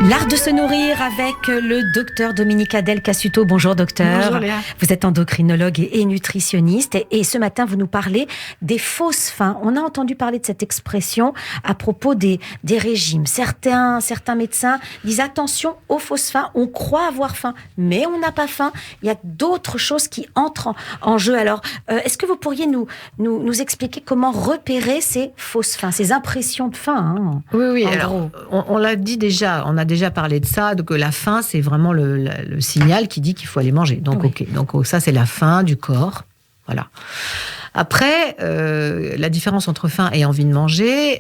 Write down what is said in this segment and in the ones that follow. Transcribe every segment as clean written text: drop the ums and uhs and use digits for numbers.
L'art de se nourrir avec le docteur Dominica Del Cassuto. Bonjour docteur. Bonjour Léa. Vous êtes endocrinologue et nutritionniste et ce matin vous nous parlez des fausses faims. On a entendu parler de cette expression à propos des régimes. Certains médecins disent attention aux fausses faims. On croit avoir faim, mais on n'a pas faim. Il y a d'autres choses qui entrent en jeu. Alors, est-ce que vous pourriez nous expliquer comment repérer ces fausses faims, ces impressions de faim Oui. Alors, on l'a dit déjà. On a déjà parlé de ça, que la faim, c'est vraiment le signal qui dit qu'il faut aller manger. Donc, oui. ok. Donc, ça, c'est la faim du corps. Voilà. Après, la différence entre faim et envie de manger,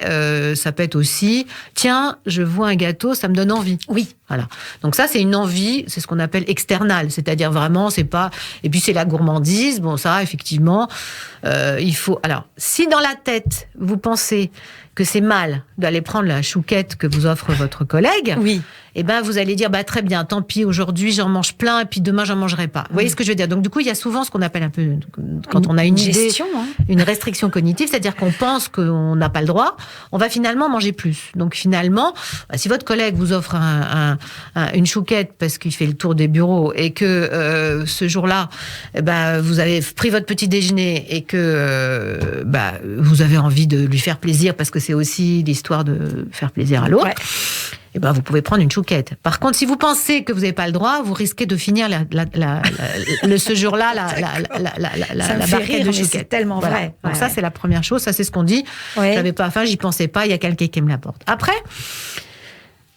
ça peut être aussi, tiens, je vois un gâteau, ça me donne envie. Oui. Voilà. Donc ça, c'est une envie, c'est ce qu'on appelle externale, c'est-à-dire vraiment, c'est pas. Et puis c'est la gourmandise. Bon, ça, effectivement, il faut. Alors, si dans la tête vous pensez que c'est mal d'aller prendre la chouquette que vous offre votre collègue, oui. Eh ben vous allez dire très bien, tant pis, aujourd'hui j'en mange plein et puis demain j'en mangerai pas. Vous voyez ce que je veux dire? Donc du coup, il y a souvent ce qu'on appelle un peu, quand on a une idée, gestion, une restriction cognitive, c'est-à-dire qu'on pense qu'on n'a pas le droit, on va finalement manger plus. Donc finalement, si votre collègue vous offre une chouquette parce qu'il fait le tour des bureaux et que ce jour-là, vous avez pris votre petit déjeuner et que vous avez envie de lui faire plaisir parce que c'est aussi l'histoire de faire plaisir à l'autre. Ouais. Vous pouvez prendre une chouquette. Par contre, si vous pensez que vous n'avez pas le droit, vous risquez de finir ce jour-là la barquette de chouquette. C'est tellement vrai. Donc ça, c'est la première chose. Ça, c'est ce qu'on dit. Ouais. J'avais pas faim, j'y pensais pas. Il y a quelqu'un qui me l'apporte. Après,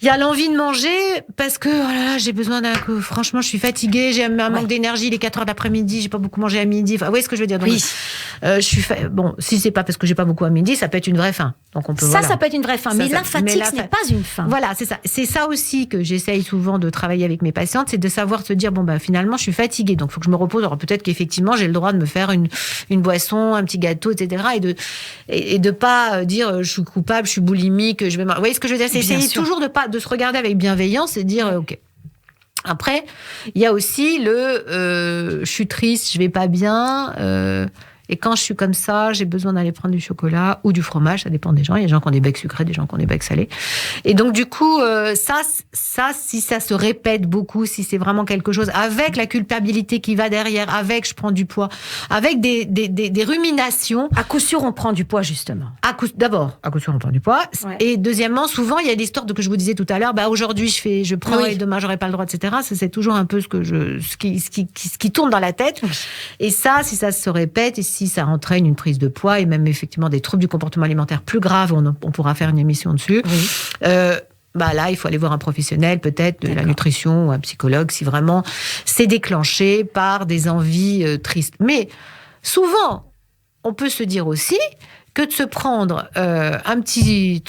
il y a l'envie de manger parce que j'ai besoin franchement, je suis fatiguée, j'ai un manque d'énergie, il est 4h de l'après-midi, j'ai pas beaucoup mangé à midi. Enfin, vous voyez ce que je veux dire? Donc, oui. Bon, si c'est pas parce que j'ai pas beaucoup à midi, ça peut être une vraie faim. Donc on peut. Ça peut être une vraie faim. Mais la fatigue, ce n'est pas une faim. Voilà, c'est ça. C'est ça aussi que j'essaye souvent de travailler avec mes patientes, c'est de savoir se dire finalement, je suis fatiguée, donc il faut que je me repose. Alors peut-être qu'effectivement, j'ai le droit de me faire une boisson, un petit gâteau, etc. Et de pas dire je suis coupable, je suis boulimique, je vais. Vous voyez ce que je veux dire? C'est essayer toujours de se regarder avec bienveillance et dire ok. Après, il y a aussi je suis triste, je vais pas bien. Et quand je suis comme ça, j'ai besoin d'aller prendre du chocolat ou du fromage, ça dépend des gens. Il y a des gens qui ont des becs sucrés, des gens qui ont des becs salés. Et donc, du coup, ça, si ça se répète beaucoup, si c'est vraiment quelque chose, avec la culpabilité qui va derrière, avec je prends du poids, avec des ruminations. À coup sûr, on prend du poids, justement. D'abord, à coup sûr, on prend du poids. Ouais. Et deuxièmement, souvent, il y a l'histoire que je vous disais tout à l'heure, aujourd'hui, je prends et demain, j'aurai pas le droit, etc. Ça, c'est toujours un peu ce qui tourne dans la tête. Oui. Et ça, si ça se répète, et si ça entraîne une prise de poids et même effectivement des troubles du comportement alimentaire plus graves, on pourra faire une émission dessus. Oui. Là, il faut aller voir un professionnel, peut-être, de la nutrition ou un psychologue, si vraiment c'est déclenché par des envies tristes. Mais souvent, on peut se dire aussi que de se prendre un petit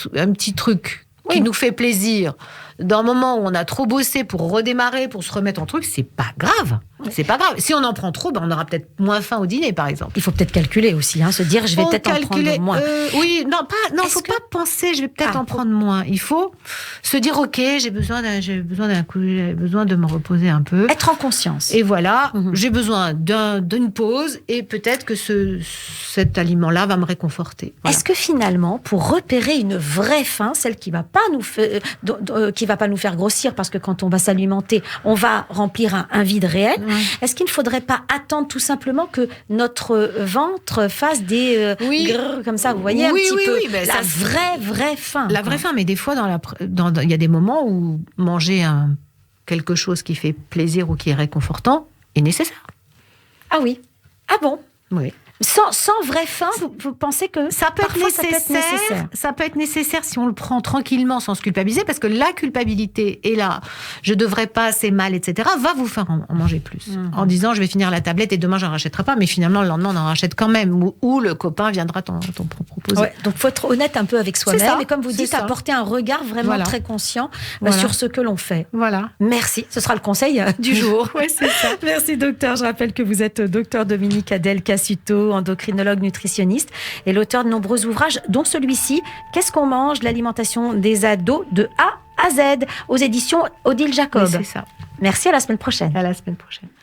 truc qui nous fait plaisir dans un moment où on a trop bossé pour redémarrer, pour se remettre en truc, c'est pas grave. C'est pas grave. Si on en prend trop, on aura peut-être moins faim au dîner, par exemple. Il faut peut-être calculer aussi, se dire je vais peut-être en prendre moins. Oui, faut pas penser je vais peut-être en prendre moins. Il faut se dire ok, j'ai besoin de me reposer un peu. Être en conscience. Et voilà, j'ai besoin d'une pause et peut-être que cet aliment-là va me réconforter. Voilà. Est-ce que finalement, pour repérer une vraie faim, celle qui va pas nous faire grossir, parce que quand on va s'alimenter, on va remplir un vide réel. Est-ce qu'il ne faudrait pas attendre tout simplement que notre ventre fasse des grrr, comme ça, vous voyez, un petit peu la vraie faim. La vraie faim, mais des fois, il y a des moments où manger quelque chose qui fait plaisir ou qui est réconfortant est nécessaire. Ah oui. Ah bon? Oui. Sans vraie faim, vous pensez que ça peut être nécessaire. Ça peut être nécessaire si on le prend tranquillement, sans se culpabiliser, parce que la culpabilité est là. Je devrais pas, c'est mal, etc. Va vous faire en manger plus, en disant je vais finir la tablette et demain j'en rachèterai pas, mais finalement le lendemain on en rachète quand même, ou le copain viendra t'en proposer. Ouais, donc faut être honnête un peu avec soi-même, et comme vous dites, apporter un regard vraiment très conscient sur ce que l'on fait. Voilà. Merci. Ce sera le conseil du jour. Oui, c'est ça. Merci docteur. Je rappelle que vous êtes docteur Dominica Del Cassuto, endocrinologue nutritionniste et l'auteur de nombreux ouvrages, dont celui-ci, Qu'est-ce qu'on mange? L'alimentation des ados de A à Z, aux éditions Odile Jacob. Oui, c'est ça. Merci, à la semaine prochaine. À la semaine prochaine.